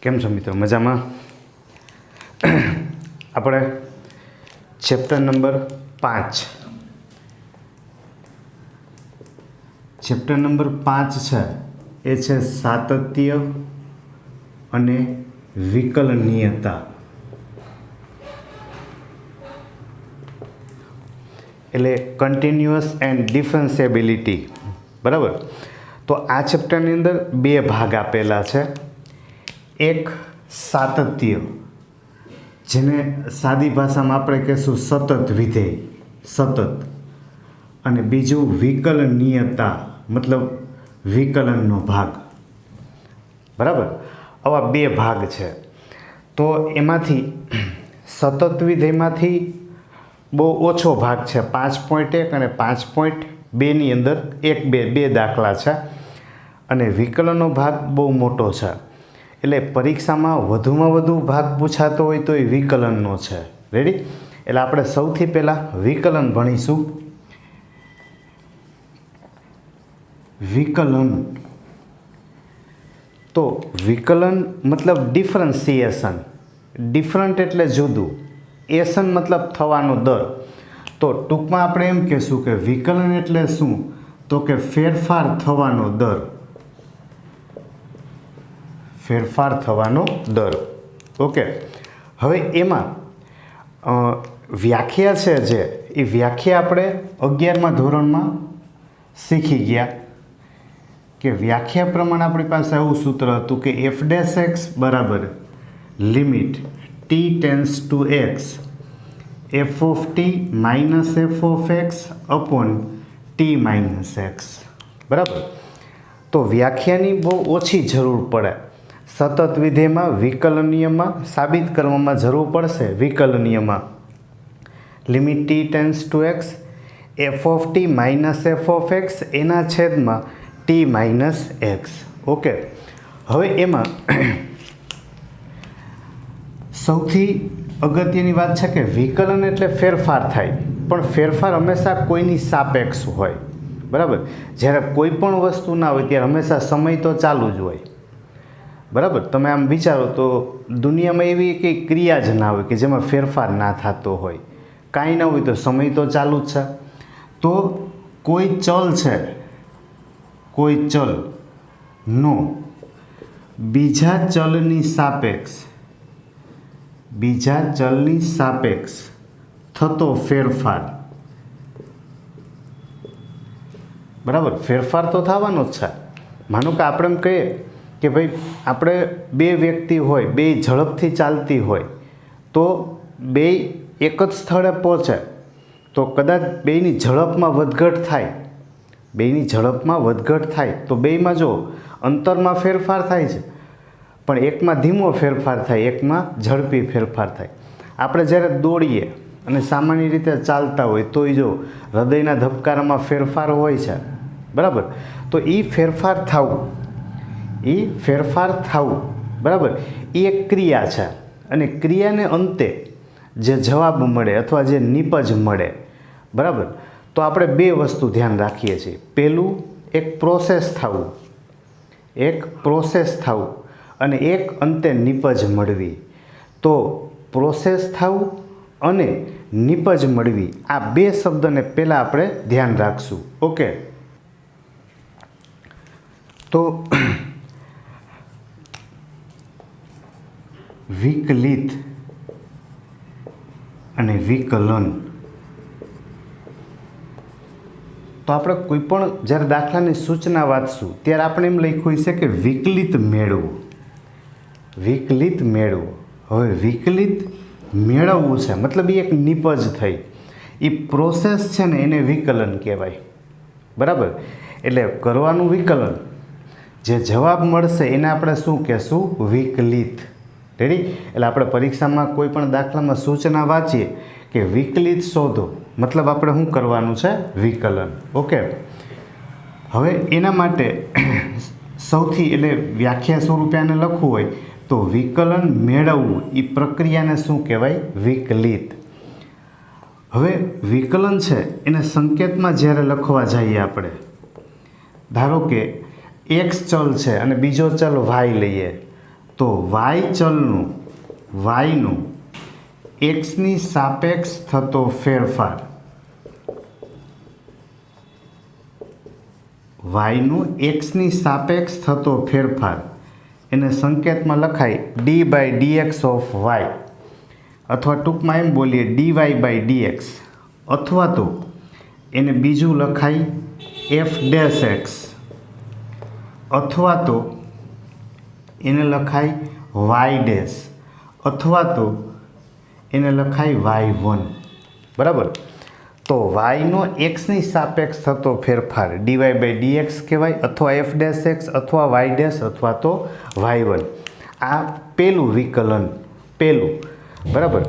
કેમ છો મિત્રો? મજામાં? આપણે ચેપ્ટર નંબર 5 છે એ છે સાતત્ય અને વિકલનીયતા. એટલે કન્ટિન્યુઅસ એન્ડ ડિફરન્શિએબિલિટી. બરાબર. તો આ ચેપ્ટરની અંદર બે ભાગ આપેલા છે. એક સાતત્ય, જેને સાદી ભાષામાં આપણે કહીશું સતત વિધેય, સતત. અને બીજું વિકલનીયતા, મતલબ વિકલનનો ભાગ. બરાબર. આવા બે ભાગ છે. તો એમાંથી સતત વિધેયમાંથી બહુ ઓછો ભાગ છે, 5.1 અને 5.2ની અંદર બે દાખલા છે. અને વિકલનનો ભાગ બહુ મોટો છે. એટલે પરીક્ષામાં વધુમાં વધુ ભાગ પૂછાતો હોય તો એ વિકલનનો છે. રેડી? એટલે આપણે સૌથી પહેલાં વિકલન ભણીશું. વિકલન. તો વિકલન મતલબ ડિફરન્સિએશન. ડિફરન્ટ એટલે જુદું, એશન મતલબ થવાનો દર. તો ટૂંકમાં આપણે એમ કહેશું કે વિકલન એટલે શું? તો કે ફેરફાર થવાનો દર. ફેરફાર થવાનો દર. ઓકે. હવે એમાં વ્યાખ્યા છે જે એ વ્યાખ્યા આપણે 11મા ધોરણમાં શીખી ગયા કે વ્યાખ્યા પ્રમાણે આપણી પાસે આવું સૂત્ર હતું કે f' બરાબર limit t tends to x f of t minus f of x upon t minus x. બરાબર. તો વ્યાખ્યાની બહુ ઓછી જરૂર પડે. સતત વિધેયમાં વિકલનીયમાં સાબિત કરવામાં જરૂર પડશે. વિકલનીયમાં limit t tends to x f of t minus f of x એના છેદમાં t માઇનસ x. ઓકે. હવે એમાં સૌથી અગત્યની વાત છે કે વિકલન એટલે ફેરફાર થાય, પણ ફેરફાર હંમેશા કોઈની સાપેક્ષ હોય. બરાબર. જ્યારે કોઈ પણ વસ્તુ ના હોય ત્યારે હંમેશા સમય તો ચાલુ જ હોય. બરાબર. તમે આમ વિચારો તો દુનિયામાં એવી કંઈ ક્રિયા જ ના હોય કે જેમાં ફેરફાર ના થતો હોય. કાંઈ ના હોય તો સમય તો ચાલુ જ છે. તો કોઈ ચલ છે, કોઈ ચલનો બીજા ચલની સાપેક્ષ થતો ફેરફાર. બરાબર. ફેરફાર તો થવાનો જ છે. માનો કે આપણે એમ કહીએ કે ભાઈ આપણે બે વ્યક્તિ હોય, બે ઝડપથી ચાલતી હોય, તો બે એક જ સ્થળે પહોંચે તો કદાચ બેયની ઝડપમાં વધઘટ થાય તો બેયમાં જો અંતરમાં ફેરફાર થાય છે, પણ એકમાં ધીમો ફેરફાર થાય, એકમાં ઝડપી ફેરફાર થાય. આપણે જ્યારે દોડીએ અને સામાન્ય રીતે ચાલતા હોય તોય જો હૃદયના ધબકારામાં ફેરફાર હોય છે. બરાબર. તો એ ફેરફાર થવું બરાબર એ એક ક્રિયા છે. અને ક્રિયાને અંતે જે જવાબ મળે અથવા જે નિપજ મળે, બરાબર, તો આપણે બે વસ્તુ ધ્યાન રાખીએ છીએ. પહેલું એક પ્રોસેસ થવું અને એક અંતે નિપજ મળવી. તો પ્રોસેસ થવું અને નિપજ મળવી, આ બે શબ્દને પહેલાં આપણે ધ્યાન રાખશું. ઓકે. તો વિકલિત અને વિકલન. તો આપણે કોઈ પણ જ્યારે દાખલાની સૂચના વાંચશું ત્યારે આપણે એમ લખ્યું છે કે વિકલિત મેળવવું. હવે વિકલિત મેળવવું છે મતલબ એ એક નિપજ થઈ. એ પ્રોસેસ છે ને એને વિકલન કહેવાય. બરાબર. એટલે કરવાનું વિકલન, જે જવાબ મળશે એને આપણે શું કહેશું? વિકલિત. રેડી? એટલે આપણે પરીક્ષામાં કોઈ પણ દાખલામાં સૂચના વાંચીએ કે વિકલિત શોધો, મતલબ આપણે શું કરવાનું છે? વિકલન. ઓકે. હવે એના માટે સૌથી એટલે વ્યાખ્યા સ્વરૂપે આને લખવું હોય તો વિકલન મેળવવું એ પ્રક્રિયાને શું કહેવાય? વિકલિત. હવે વિકલન છે એને સંકેતમાં જ્યારે લખવા જઈએ આપણે, ધારો કે x ચલ છે અને બીજો ચલ y લઈએ, તો વાય ચલનું વાયનું એક્સની સાપેક્ષ થતો ફેરફાર, વાયનું એક્સની સાપેક્ષ થતો ફેરફાર એને સંકેતમાં લખાય D by dx of Y, અથવા ટૂંકમાં એમ બોલીએ ડીવાય બાય ડીએક્સ, અથવા તો એને બીજું લખાય એફ ડેશ એક્સ, અથવા તો એને લખાય વાય ડેશ, અથવા તો એને લખાય y1. બરાબર. તો વાયનો એક્સની સાપેક્ષ થતો ફેરફાર ડીવાય બાય ડીએક્સ કહેવાય, અથવા એફ ડેશ એક્સ, અથવા વાય ડેશ, અથવા તો y1. આ પહેલું વિકલન પહેલું. બરાબર.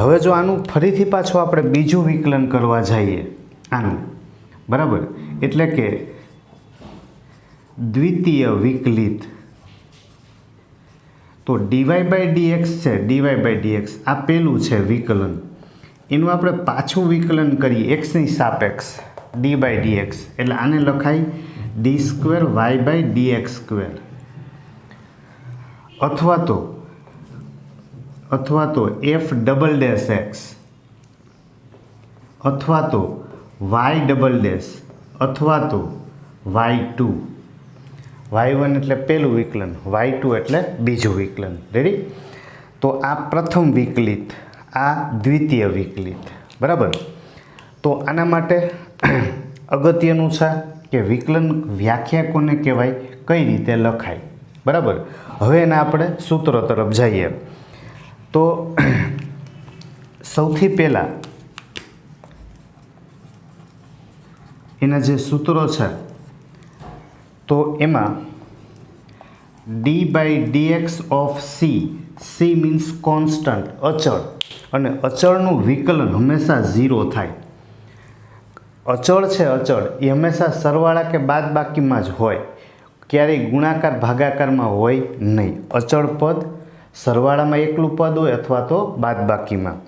હવે જો આનું ફરીથી પાછું આપણે બીજું વિકલન કરવા જઈએ આનું, બરાબર, એટલે કે દ્વિતીય વિકલિત, તો ડીવાય બાય ડીએક્સ છે, ડીવાય બાય ડીએક્સ આ પહેલું છે વિકલન, એનું આપણે પાછું વિકલન કરીએ એક્સની સાપેક્ષ ડી બાય ડીએક્સ, એટલે આને લખાય D square Y by D X square, અથવા તો એફ ડબલ ડેશ એક્સ, અથવા તો વાય ડબલ ડેશ, અથવા તો y2. y1 એટલે પહેલું વિકલન, y2 એટલે બીજું વિકલન. રેડી. તો આ પ્રથમ વિકલિત, આ દ્વિતીય વિકલિત. બરાબર. તો આના માટે અગત્યનું છે કે વિકલન વ્યાખ્યા કોને કહેવાય, કઈ રીતે લખાય. બરાબર. હવે એના આપણે સૂત્રો તરફ જઈએ. તો સૌથી પહેલાં એના જે સૂત્રો છે તો એમાં D by dx of C means constant, અચળ, અને અચળનું વિકલન હંમેશા 0 થાય. અચળ છે, અચળ એ હંમેશા સરવાળા કે બાદબાકીમાં જ હોય, ક્યારેય ગુણાકાર ભાગાકારમાં હોય નહીં. અચળ પદ સરવાળામાં એકલું પદ હોય અથવા તો બાદબાકીમાં,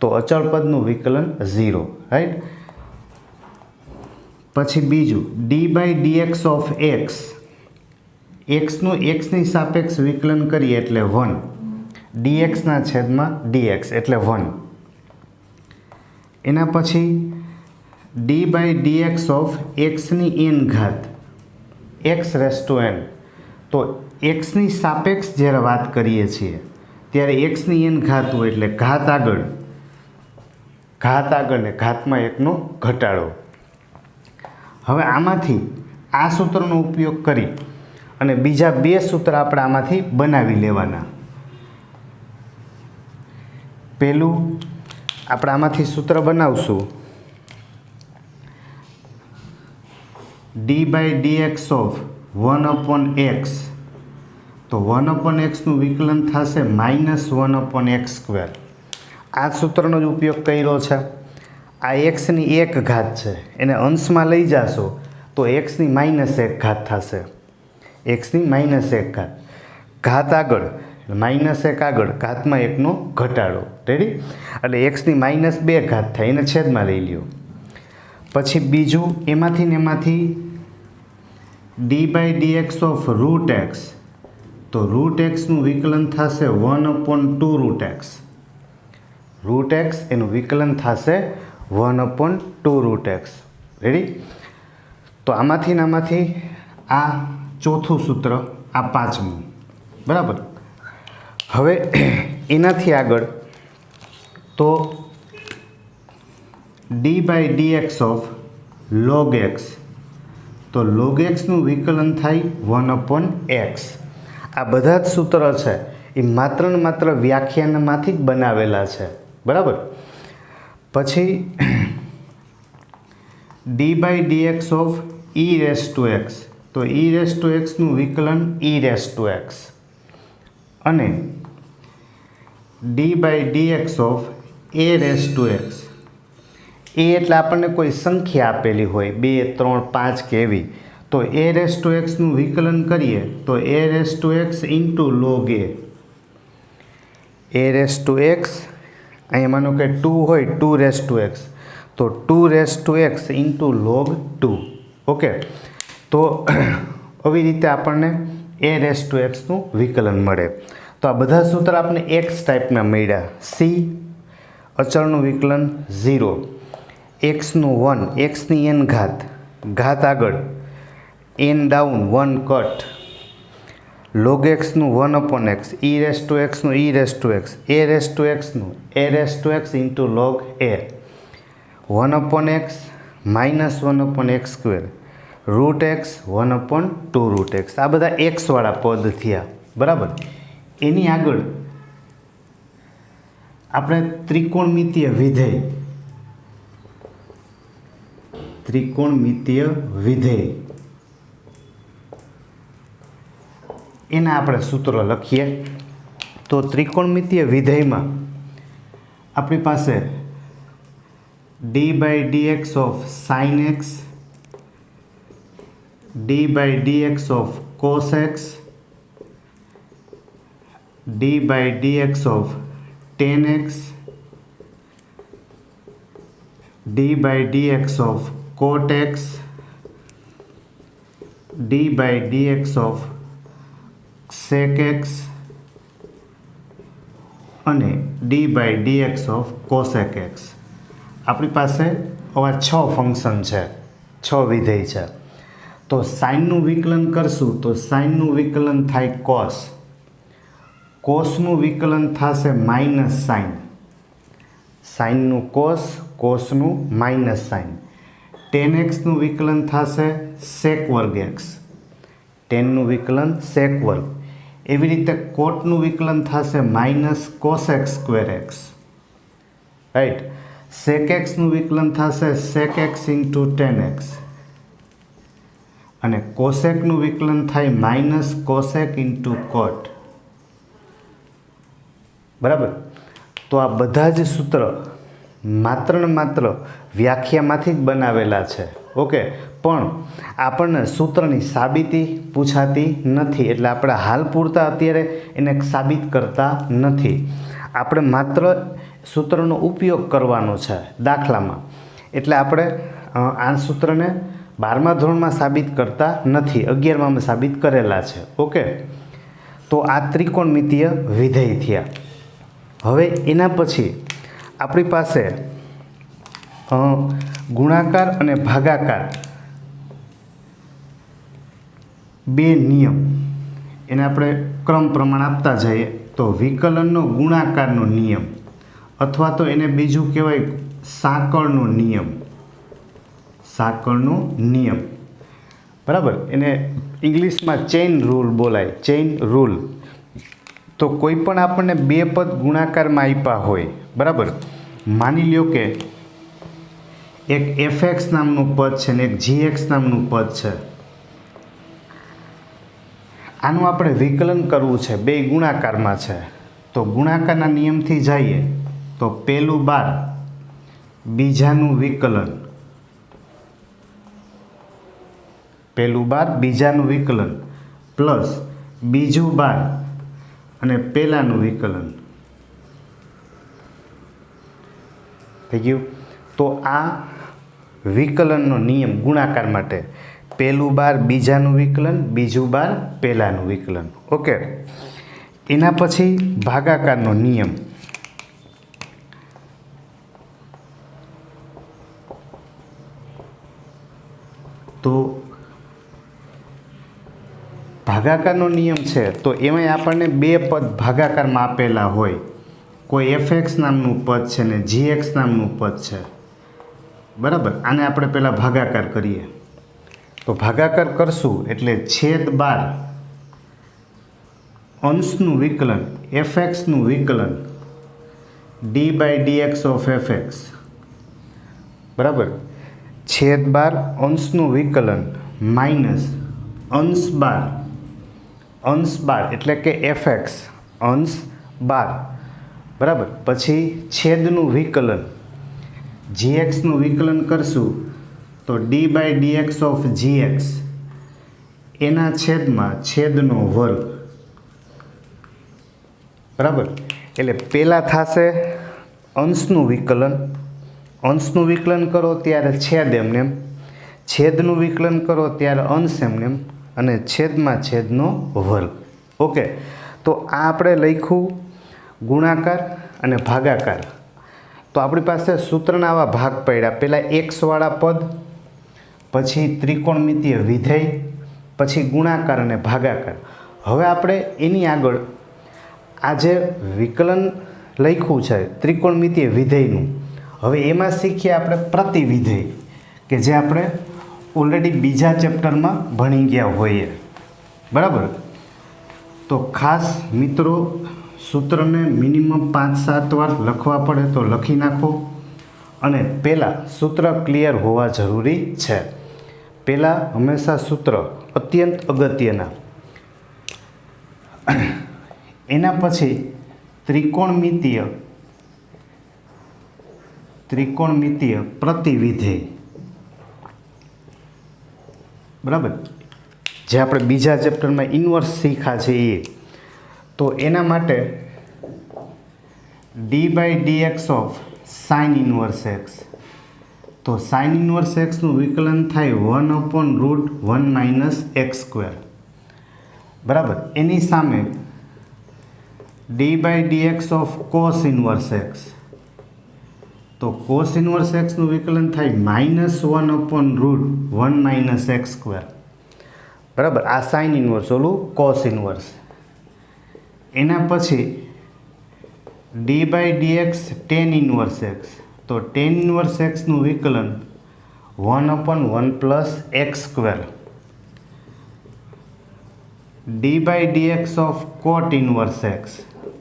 તો અચળ પદનું વિકલન 0. રાઈટ. પછી બીજું D by dx of X, એક્સનું એક્સની સાપેક્ષ વિકલન કરીએ એટલે 1, ડીએક્સના છેદમાં ડીએક્સ એટલે 1. એના પછી ડી બાય ડીએક્સ ઓફ એક્સની એન ઘાત, એક્સ રેસ ટુ એન. તો એક્સની સાપેક્ષ જ્યારે વાત કરીએ છીએ ત્યારે એક્સની એન ઘાત હોય એટલે ઘાત આગળ ને ઘાતમાં એકનો ઘટાડો. હવે આમાંથી આ સૂત્રનો ઉપયોગ કરી અને બીજા બે સૂત્ર આપણે આમાંથી બનાવી લેવાના. પહેલું આપણે આમાંથી સૂત્ર બનાવશું D by dx of 1/x, તો 1/xનું વિકલન થશે -1/x². આ સૂત્રનો જ ઉપયોગ કર્યો છે. આ એક્સની એક ઘાત છે, એને અંશમાં લઈ જાશો તો એક્સની -1 ઘાત થશે, એક્સની -1 ઘાત, ઘાત આગળ -1 આગળ, ઘાતમાં એકનો ઘટાડો. રેડી. એટલે એક્સની -2 ઘાત થાય, એને છેદમાં લઈ લ્યો. પછી બીજું એમાંથી D by dx of root X, તો રૂટ એક્સનું વિકલન થશે 1/2√x, રૂટ એક્સ એનું વિકલન થશે 1/2√x. રેડી. તો આમાંથી આ ચોથું સૂત્ર, આ પાંચમું. બરાબર. હવે એનાથી આગળ તો D by dx of log X, તો લોગ એક્સનું વિકલન થાય 1/x. આ બધા જ સૂત્ર છે એ માત્ર ને માત્ર વ્યાખ્યાનમાંથી જ બનાવેલા છે. બરાબર. પછી D by dx of e⁻x, તો e⁻xનું વિકલન e⁻x, અને D by dx of a⁻x, એ એટલે આપણને કોઈ સંખ્યા આપેલી હોય 2, 3, 5 કે એવી, તો a⁻xનું વિકલન કરીએ તો a⁻x into log a, a⁻x અહીંયા માનો કે 2 હોય 2⁻x, તો 2⁻x ઇન્ટુ log 2. ઓકે. તો આવી રીતે આપણને એ રેસ ટુ એક્સનું વિકલન મળે. તો આ બધા સૂત્ર આપણે એક્સ ટાઈપના મળ્યા. સી અચળનું વિકલન 0, એક્સનું 1, એક્સની એન ઘાત આગળ એન ડાઉન 1 કટ, લોગ એક્સનું 1/x, ઈ રેસ ટુ એક્સનું E raise to X, A raise to એક્સનું A raise to X into log A, 1/x minus 1/x², root X 1/2 root X. આ બધા એક્સવાળા પદ થયા. બરાબર. એની આગળ આપણે ત્રિકોણમિતીય વિધેય એના આપણે સૂત્રો લખીએ. તો ત્રિકોણમિતીય વિધેયમાં આપણી પાસે d/dx of sin x, d/dx of cos x, d/dx of tan x, d/dx of cot x, d/dx of sec x અને d/dx ઓફ cosec x. આપણી પાસે આવા 6 ફંક્શન છે, 6 વિધેય છે. તો સાઇનનું વિકલન કરશું તો સાઇનનું વિકલન થાય કોસ, કોસનું વિકલન થશે માઇનસ સાઇન, સાઇનનું કોસ, કોસનું માઇનસ સાઇન, ટેન એક્સનું વિકલન થશે સેક વર્ગ એક્સ, ટેનનું વિકલન સેક વર્ગ. એવી રીતે કોટનું વિકલન થશે minus cosec square X, right. Sec એક્સનું વિકલન થશે sec X into tan X અને કોસેકનું વિકલન થાય માઇનસ કોસેક ઇન્ટુ કોટ. બરાબર. તો આ બધા જ સૂત્ર માત્ર ને માત્ર વ્યાખ્યામાંથી જ બનાવેલા છે. ઓકે. પણ આપણને સૂત્રની સાબિતી પૂછાતી નથી, એટલે આપણે હાલ પૂરતા અત્યારે એને સાબિત કરતા નથી. આપણે માત્ર સૂત્રનો ઉપયોગ કરવાનો છે દાખલામાં, એટલે આપણે આ સૂત્રને 12મા ધોરણમાં સાબિત કરતા નથી, 11મામાં સાબિત કરેલા છે. ઓકે. તો આ ત્રિકોણમિતીય વિધેય થયા. હવે એના પછી આપણી પાસે ગુણાકાર અને ભાગાકાર બે નિયમ, એને આપણે ક્રમ પ્રમાણે આપતા જઈએ. તો વિકલનનો ગુણાકારનો નિયમ અથવા તો એને બીજું કહેવાય સાંકળનો નિયમ, સાંકળનો નિયમ. બરાબર. એને ઇંગ્લિશમાં ચેઇન રૂલ બોલાય, ચેઇન રૂલ. તો કોઈ પણ આપણને બે પદ ગુણાકારમાં આપ્યા હોય, બરાબર. માની લ્યો કે એક fx નામનું પદ છે ને એક gx નામનું પદ છે. આનું આપણે વિકલન કરવું છે, બે ગુણાકારમાં છે. તો ગુણાકારના નિયમથી જઈએ તો પહેલું બાર બીજાનું વિકલન, પહેલું બાર બીજાનું વિકલન પ્લસ બીજું બાર અને પહેલાનું વિકલન થઈ ગયું. તો આ વિકલનનો નિયમ ગુણાકાર માટે પહેલું બાર બીજાનું વિકલન, બીજું બાર પહેલાનું વિકલન. ઓકે. એના પછી ભાગાકારનો નિયમ. તો ભાગાકારનો નિયમ છે તો એમાં આપણને બે પદ ભાગાકારમાં આપેલા હોય, કોઈ fx નામનું પદ છે ને gx નામનું પદ છે. બરાબર. આને આપણે પહેલાં ભાગાકાર કરીએ. તો ભાગાકાર કરશું એટલે છેદ 12 અંશનું વિકલન fxનું વિકલન d/dx ઓફ fx, બરાબર, છેદ 12 અંશનું વિકલન માઇનસ અંશ 12 એટલે કે fx અંશ 12, બરાબર. પછી છેદનું વિકલન gxનું વિકલન કરશું તો d/dx ઓફ gx એના છેદમાં છેદનો વર્ગ, બરાબર. એટલે પહેલાં થશે અંશનું વિકલન, અંશનું વિકલન કરો ત્યારે છેદ એમને એમ, છેદનું વિકલન કરો ત્યારે અંશ એમને એમ, અને છેદમાં છેદનો વર્ગ. ઓકે, તો આ આપણે લખ્યું ગુણાકાર અને ભાગાકાર. તો આપણી પાસે સૂત્રના આવા ભાગ પડ્યા. પહેલાં એક્સવાળા પદ, પછી ત્રિકોણમિતીય વિધેય, પછી ગુણાકાર અને ભાગાકાર. હવે આપણે એની આગળ આ જે વિકલન લખ્યું છે ત્રિકોણમિતીય વિધેયનું, હવે એમાં શીખીએ આપણે પ્રતિવિધેય, કે જે આપણે ઓલરેડી બીજા ચેપ્ટરમાં ભણી ગયા હોઈએ. બરાબર. તો ખાસ મિત્રો સૂત્રને મિનિમમ 5-7 વાર લખવા પડે તો લખી નાખો. અને પહેલાં સૂત્ર ક્લિયર હોવા જરૂરી છે. પહેલાં હંમેશા સૂત્ર અત્યંત અગત્યના. એના પછી ત્રિકોણમિતીય પ્રતિવિધેય. બરાબર, જે આપણે બીજા ચેપ્ટરમાં ઇન્વર્સ શીખ્યા છે એ. તો એના માટે d/dx of sine inverse x. તો સાઇન ઇન્વર્સ એક્સનું વિકલન થાય 1/√1 - x². બરાબર. એની સામે d/dx of cos inverse x. તો કોસ ઇન્વર્સ એક્સનું વિકલન થાય -1/√1 - x². બરાબર. આ સાઇન ઇન્વર્સ, ઓલું કોસ ઇન્વર્સ. એના પછી d/dx tan ઇન્વર્સ એક્સ. તો tan ઇન્વર્સ એક્સનું વિકલન 1/1 + x². d/dx of coat inverse x.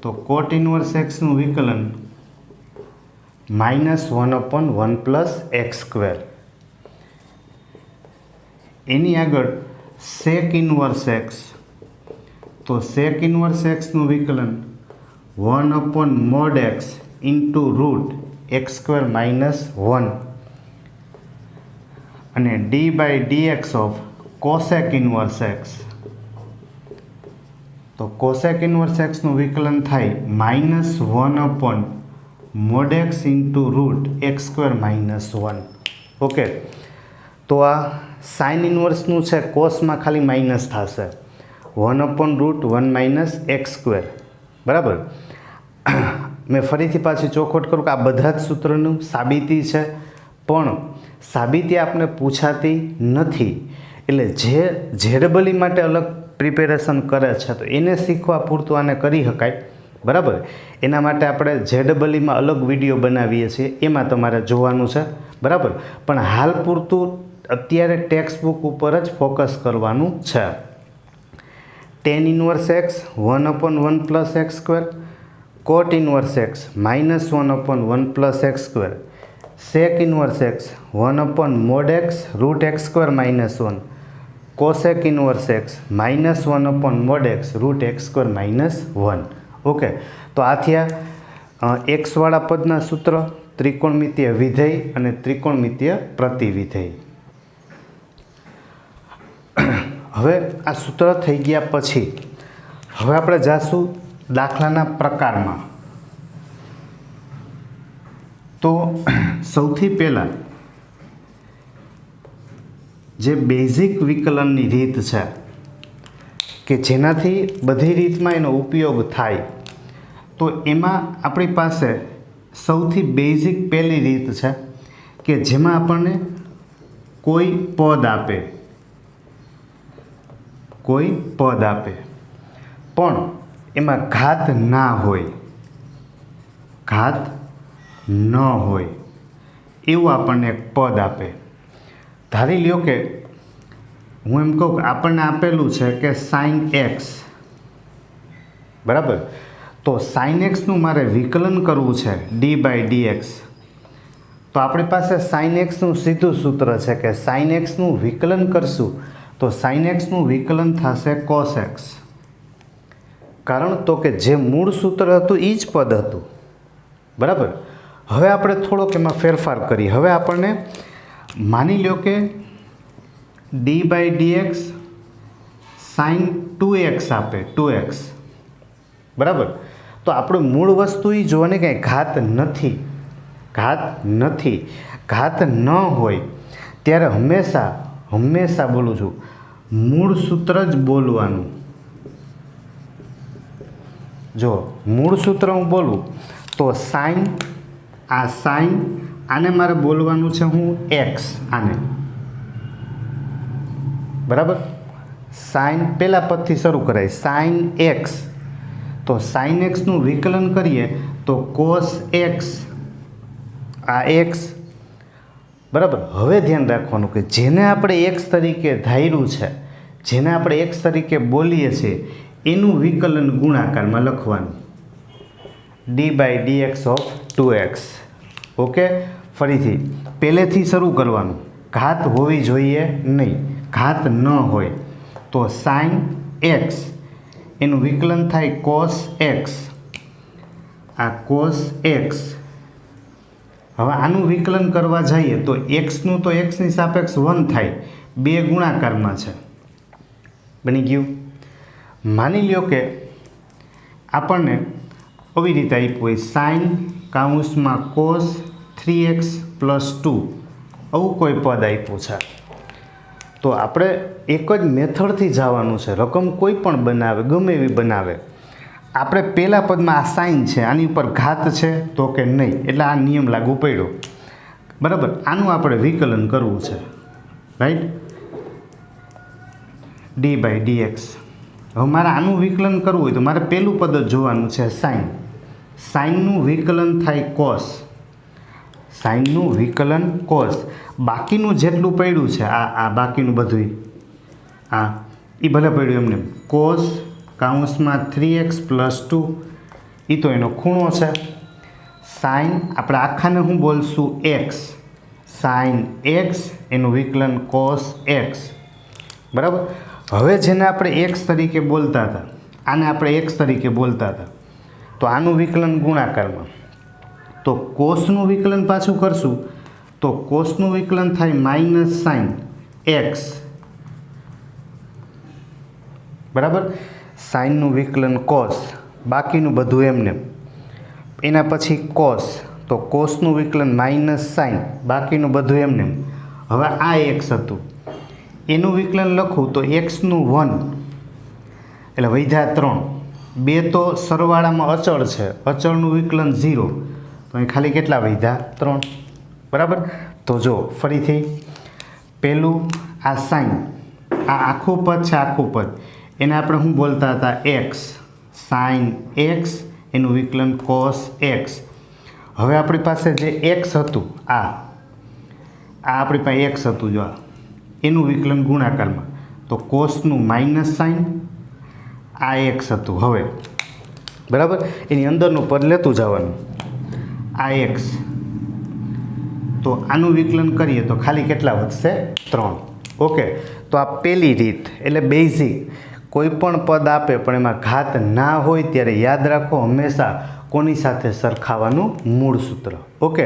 તો કોટ ઇન્વર્સ એક્સનું વિકલન -1/1 + x². એની આગળ સેક ઇન્વર્સ એક્સ. તો સેક ઇન્વર્સ એક્સનું વિકલન 1/mod x × x² - 1. અને d/dx of cosec inverse x. તો કોસેક ઇન્વર્સ એક્સનું વિકલન થાય -1/mod x × x² - 1. ઓકે, તો આ સાઇન ઇન્વર્સનું છે, કોસમાં ખાલી માઇનસ થશે, 1/√1 - x². બરાબર. મેં ફરીથી પાછી ચોખવટ કરું કે આ બધા જ સૂત્રનું સાબિતી છે, પણ સાબિતી આપણે પૂછાતી નથી. એટલે જે જેડબલી માટે અલગ પ્રિપેરેશન કરે છે તો એને શીખવા પૂરતું આને કરી શકાય. બરાબર. એના માટે આપણે જેડબલીમાં અલગ વિડીયો બનાવીએ છીએ, એમાં તમારે જોવાનું છે. બરાબર. પણ હાલ પૂરતું અત્યારે ટેક્સ્ટ બુક ઉપર જ ફોકસ કરવાનું છે. tan inverse X 1/1 + x². Cot inverse X -1/1 + x². Sec inverse X 1/mod x √x² - 1. Cosec inverse X -1/mod x √x² - 1. Okay, તો આ થયા એક્સવાળા પદના સૂત્ર, ત્રિકોણમિતીય વિધેય અને ત્રિકોણમિતીય પ્રતિવિધેય. હવે આ સૂત્ર થઈ ગયા પછી હવે આપણે જાશું દાખલાના પ્રકારમાં. તો સૌથી પહેલાં જે બેઝિક વિકલનની રીત છે કે જેનાથી બધી રીતમાં એનો ઉપયોગ થાય, તો એમાં આપણી પાસે સૌથી બેઝિક પહેલી રીત છે કે જેમાં આપણને કોઈ પદ આપે પણ એમાં ઘાત ના હોય, ઘાત ન હોય એવું આપણને એક પદ આપે. ધારી લ્યો કે હું એમ કહું કે આપણને આપેલું છે કે sin x. બરાબર. તો sin xનું મારે વિકલન કરવું છે d/dx. તો આપણી પાસે sin xનું સીધું સૂત્ર છે કે sin xનું વિકલન કરશું તો sin xનું વિકલન થશે cos x. કારણ તો કે જે મૂળ સૂત્ર હતું એ જ પદ હતું. બરાબર. હવે આપણે થોડોક એમાં ફેરફાર કરીએ. હવે આપણને માની લો કે d/dx sin 2x આપે, 2x. બરાબર. તો આપણું મૂળ વસ્તુ એ જોવાની કે ઘાત નથી, ઘાત ન હોય ત્યારે હંમેશા બોલું છું, મૂળ સૂત્ર જ બોલવાનું. જો મૂળ સૂત્ર હું બોલું તો સાઇન, આ સાઇન, આને મારે બોલવાનું છે હું એક્સ, આને બરાબર. સાઇન પહેલાં પદથી શરૂ કરાય, સાઇન એક્સ. તો સાઇન એક્સનું વિકલન કરીએ તો કોસ એક્સ, આ એક્સ બરાબર. હવે ધ્યાન રાખવાનું કે જેને આપણે એક્સ તરીકે ધાર્યું છે, જેને આપણે એક્સ તરીકે બોલીએ છીએ, એનું વિકલન ગુણાકારમાં લખવાનું, d/dx ઓફ 2x. ઓકે, ફરીથી પહેલેથી શરૂ કરવાનું. ઘાત હોવી જોઈએ નહીં, ઘાત ન હોય તો સાઇન એક્સ એનું વિકલન થાય કોસ એક્સ, આ કોસ એક્સ. હવે આનું વિકલન કરવા જઈએ તો એક્સનું તો એક્સની સાપેક્ષ 1 થાય, 2 ગુણાકારમાં છે. બની ગયું. માની લ્યો કે આપણને આવી રીતે આપ્યું હોય સાઇન કાઉન્સમાં કોસ 3x + 2, આવું કોઈ પદ આપ્યું છે. તો આપણે એક જ મેથડથી જવાનું છે. રકમ કોઈ પણ બનાવે, ગમે એવી બનાવે, આપણે પહેલા પદમાં આ સાઇન છે, આની ઉપર ઘાત છે તો કે નહીં, એટલે આ નિયમ લાગુ પડ્યો બરાબર. આનું આપણે વિકલન કરવું છે, રાઈટ, d/dx. હવે મારે આનું વિકલન કરવું હોય તો મારે પહેલું પદ જ જોવાનું છે સાઇન. સાઇનનું વિકલન થાય કોસ, સાઇનનું વિકલન કોસ. બાકીનું જેટલું પડ્યું છે આ બાકીનું બધું આ એ ભલે પડ્યું એમને કોસ કાઉન્સમાં 3x + 2, એ તો એનો ખૂણો છે. સાઇન આપણે આખાને હું બોલશું એક્સ, સાઇન એક્સ એનું વિકલન કોસ એક્સ બરાબર. હવે જેને આપણે એક્સ તરીકે બોલતા હતા, આને આપણે એક્સ તરીકે બોલતા હતા, તો આનું વિકલન ગુણાકારમાં. તો કોસનું વિકલન પાછું કરશું તો કોસનું વિકલન થાય -sin x બરાબર. સાઇનનું વિકલન કોસ, બાકીનું બધું એમને. એના પછી કોસ, તો કોસનું વિકલન -sin, બાકીનું બધું એમને. હવે આ એક્સ હતું, એનું વિકલન લખું તો એક્સનું 1 એટલે વધ્યા 3. 2 તો સરવાળામાં અચળ છે, અચળનું વિકલન 0, તો અહીં ખાલી કેટલા વધ્યા 3 બરાબર. તો જો ફરીથી પહેલું આ સાઇન, આ આખું પદ છે, આખું પદ એને આપણે શું બોલતા હતા એક્સ, સાઇન એક્સ એનું વિકલન કોસ એક્સ. હવે આપણી પાસે જે એક્સ હતું, આ આપણી પાસે એક્સ હતું, જો એનું વિકલન ગુણાકારમાં, તો કોસનું -sin, આ એક્સ હતું. હવે બરાબર એની અંદરનું પદ લેતું જવાનું, આ એક્સ. તો આનું વિકલન કરીએ તો ખાલી કેટલા વધશે 3. ઓકે, તો આ પહેલી રીત, એટલે બેઝિક. કોઈ પણ પદ આપે પણ એમાં ઘાત ના હોય ત્યારે યાદ રાખો હંમેશા કોની સાથે સરખાવવાનું, મૂળ સૂત્ર. ઓકે.